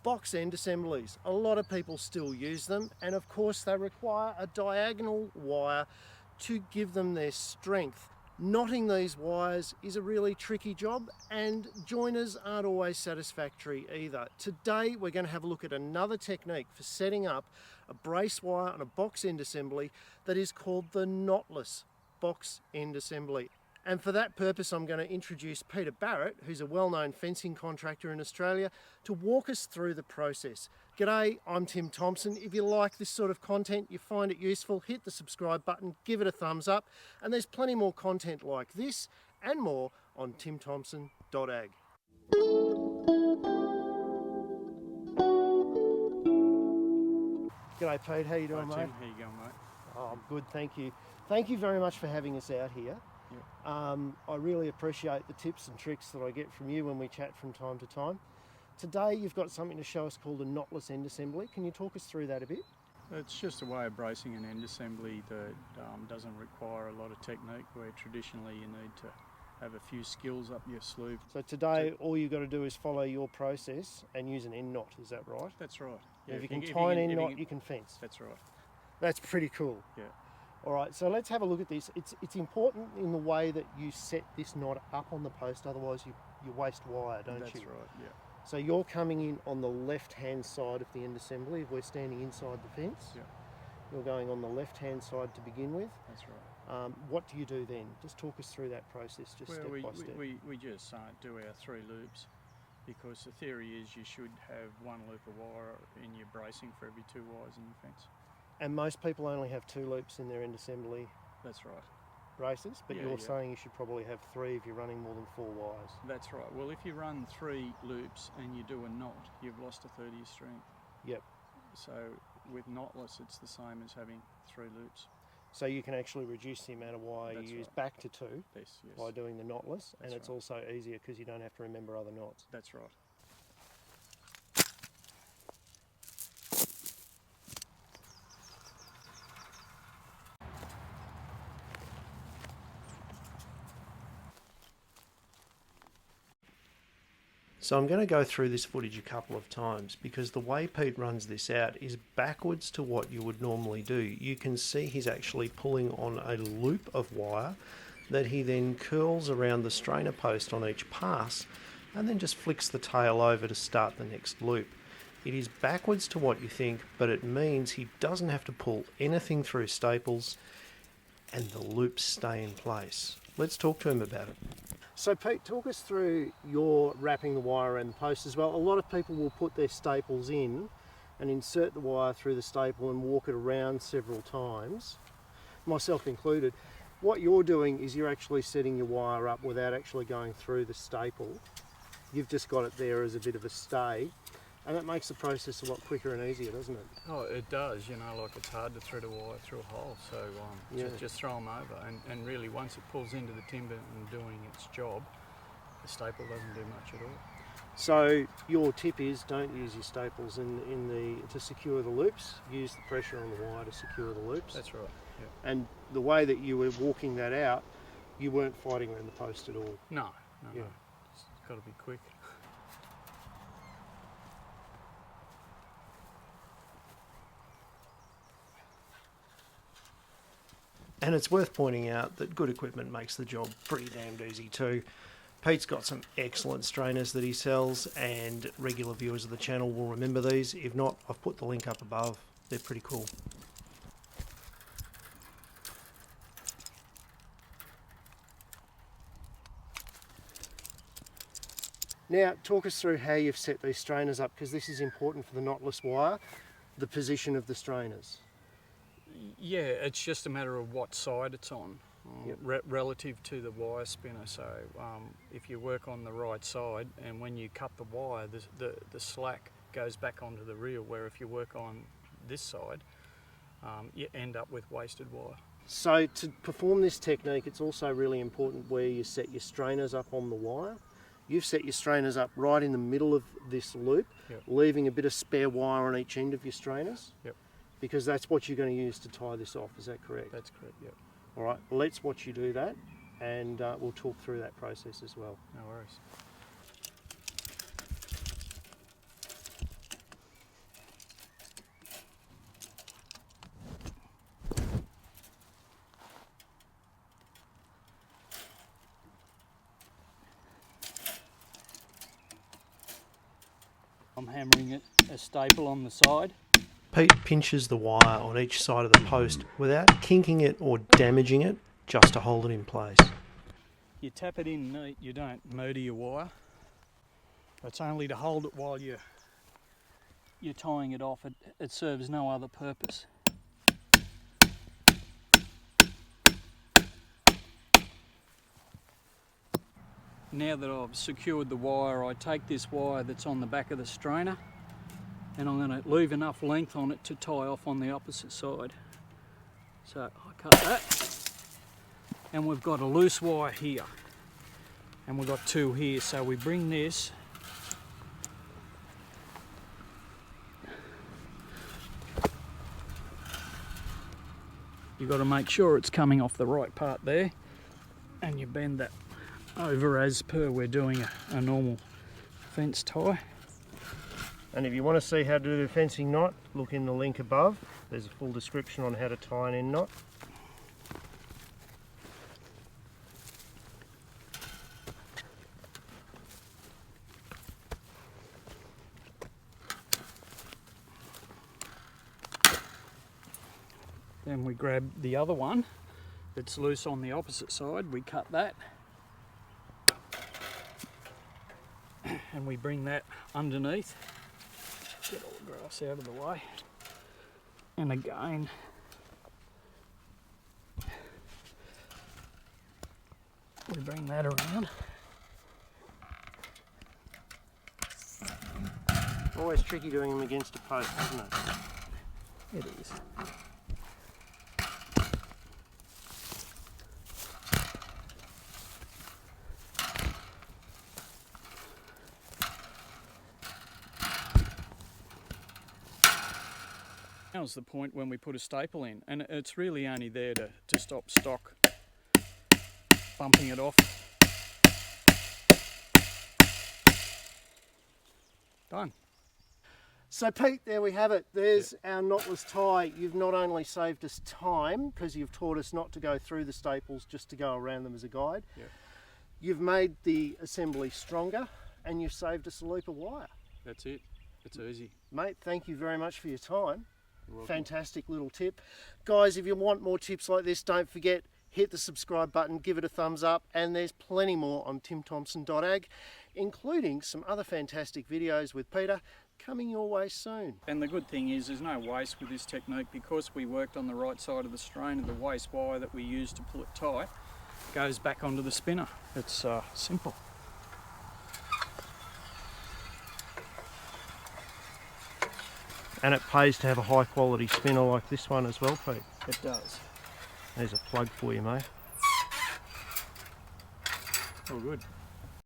Box end assemblies. A lot of people still use them, and of course they require a diagonal wire to give them their strength. Knotting these wires is a really tricky job, and joiners aren't always satisfactory either. Today we're going to have a look at another technique for setting up a brace wire on a box end assembly that is called the Knotless Box End Assembly. And for that purpose, I'm going to introduce Peter Barrett, who's a well-known fencing contractor in Australia, to walk us through the process. G'day, I'm Tim Thompson. If you like this sort of content, you find it useful, hit the subscribe button, give it a thumbs up, and there's plenty more content like this and more on timthompson.ag. G'day Pete, how you doing, mate? Tim, how you going, mate? Oh, I'm good, thank you. Thank you very much for having us out here. Yep. I really appreciate the tips and tricks that I get from you when we chat from time to time. Today you've got something to show us called a knotless end assembly. Can you talk us through that a bit? It's just a way of bracing an end assembly that doesn't require a lot of technique, where traditionally you need to have a few skills up your sleeve. So today all you've got to do is follow your process and use an end knot, is that right? That's right. Yeah, if you can tie an end knot, you can fence. That's right. That's pretty cool. Yeah. All right, so let's have a look at this. It's important in the way that you set this knot up on the post, otherwise you waste wire, don't you? That's right, yeah. So you're coming in on the left-hand side of the end assembly. If we're standing inside the fence, Yeah. you're going on the left-hand side to begin with. That's right. What do you do then? Just talk us through that process, just Well, step by step. we just do our 3 loops, because the theory is you should have 1 loop of wire in your bracing for every 2 wires in your fence. And most people only have 2 loops in their end assembly That's right. braces, but Yeah, you're yeah. saying you should probably have 3 if you're running more than 4 wires. That's right. Well, if you run 3 loops and you do a knot, you've lost a third of your strength. Yep. So with knotless, it's the same as having 3 loops. So you can actually reduce the amount of wire That's you use right. back to 2 Yes. by doing the knotless, and That's it's right. also easier because you don't have to remember other knots. That's right. So I'm going to go through this footage a couple of times because the way Pete runs this out is backwards to what you would normally do. You can see he's actually pulling on a loop of wire that he then curls around the strainer post on each pass and then just flicks the tail over to start the next loop. It is backwards to what you think, but it means he doesn't have to pull anything through staples and the loops stay in place. Let's talk to him about it. So Pete, talk us through your wrapping the wire around the post as well. A lot of people will put their staples in and insert the wire through the staple and walk it around several times, myself included. What you're doing is you're actually setting your wire up without actually going through the staple. You've just got it there as a bit of a stay, and that makes the process a lot quicker and easier, doesn't it? Oh, it does. You know, like it's hard to thread a wire through a hole, so Yeah. just throw them over. And really, once it pulls into the timber and doing its job, the staple doesn't do much at all. So your tip is don't use your staples to secure the loops. Use the pressure on the wire to secure the loops. That's right. Yeah. And the way that you were walking that out, you weren't fighting around the post at all. No. Yeah. It's got to be quick. And it's worth pointing out that good equipment makes the job pretty damned easy too. Pete's got some excellent strainers that he sells, and regular viewers of the channel will remember these. If not, I've put the link up above. They're pretty cool. Now, talk us through how you've set these strainers up, because this is important for the knotless wire, the position of the strainers. Yeah, it's just a matter of what side it's on, Yep. relative to the wire spinner. So if you work on the right side, and when you cut the wire, the slack goes back onto the reel, where if you work on this side, you end up with wasted wire. So to perform this technique, it's also really important where you set your strainers up on the wire. You've set your strainers up right in the middle of this loop, Yep. leaving a bit of spare wire on each end of your strainers. Yep. Because that's what you're going to use to tie this off, is that correct? That's correct, yep. All right, let's watch you do that, and we'll talk through that process as well. No worries. I'm hammering a staple on the side. Pete pinches the wire on each side of the post without kinking it or damaging it, just to hold it in place. You tap it in neat, you don't murder your wire. It's only to hold it while you're tying it off. It serves no other purpose. Now that I've secured the wire, I take this wire that's on the back of the strainer and I'm going to leave enough length on it to tie off on the opposite side. So I cut that, and we've got a loose wire here, and we've got two here. So we bring this you've got to make sure it's coming off the right part there, and you bend that over as per we're doing a normal fence tie. And if you want to see how to do the fencing knot, look in the link above. There's a full description on how to tie an end knot. Then we grab the other one that's loose on the opposite side, we cut that, and we bring that underneath, get all the grass out of the way, and again we bring that around. Always tricky doing them against a post, isn't it? It is. Now's the point when we put a staple in, and it's really only there to stop stock bumping it off. Done. So Pete, there we have it. There's our knotless tie. You've not only saved us time, because you've taught us not to go through the staples, just to go around them as a guide. Yep. You've made the assembly stronger, and you've saved us a loop of wire. That's it. It's easy. Mate, thank you very much for your time. You're welcome. Fantastic little tip. Guys, if you want more tips like this, don't forget, hit the subscribe button, give it a thumbs up, and there's plenty more on timthompson.ag, including some other fantastic videos with Peter coming your way soon. And the good thing is there's no waste with this technique, because we worked on the right side of the strainer. The waste wire that we use to pull it tight goes back onto the spinner. It's simple. And it pays to have a high quality spinner like this one as well, Pete. It does. There's a plug for you, mate. Oh, good.